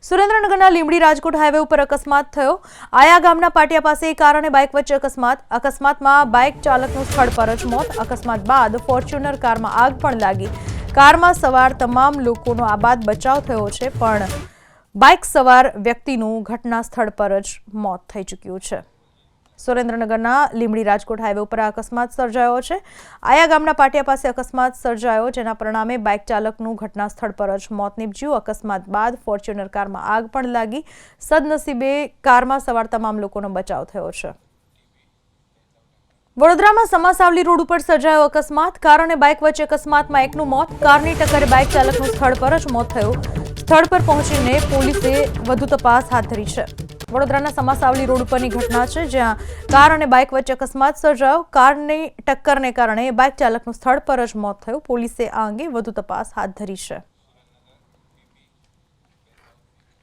સુરેન્દ્રનગરના લીંબડી રાજકોટ હાઈવે ઉપર અકસ્માત થયો। આયા ગામના પાટિયા પાસે કાર અને બાઇક વચ્ચે અકસ્માતમાં બાઇક ચાલકનું સ્થળ પર જ મોત। અકસ્માત બાદ ફોર્ચ્યુનર કારમાં આગ પણ લાગી। કારમાં સવાર તમામ લોકોનો આબાદ બચાવ થયો છે, પણ બાઇક સવાર વ્યક્તિનું ઘટના સ્થળ પર જ મોત થઈ ચૂક્યું છે। સુરેન્દ્રનગરના લીંબડી રાજકોટ હાઈવે ઉપર અકસ્માત સર્જાયો છે। આયા ગામના પાટિયા પાસે અકસ્માત સર્જાયો, જેના પરિણામે બાઇક ચાલકનું ઘટના સ્થળ પર જ મોત નીપજ્યું। અકસ્માત બાદ ફોર્ચ્યુનર કારમાં આગ પણ લાગી। સદનસીબે કારમાં સવાર તમામ લોકોનો બચાવ થયો છે। વડોદરામાં સમાસાવલી રોડ ઉપર સર્જાયો અકસ્માત। કાર અને બાઇક વચ્ચે અકસ્માતમાં એકનું મોત। કારની ટક્કરે બાઇક ચાલકનું સ્થળ પર જ મોત થયું। સ્થળ પર પહોંચીને પોલીસે વધુ તપાસ હાથ ધરી છે। વડોદરાના સમાસાવલી રોડ ઉપરની ઘટના છે, જ્યાં કાર અને બાઇક વચ્ચે અકસ્માત સર્જાયો। કારની ટક્કરને કારણે બાઇક ચાલકનું સ્થળ પર જ મોત થયું। પોલીસે આ અંગે વધુ તપાસ હાથ ધરી છે।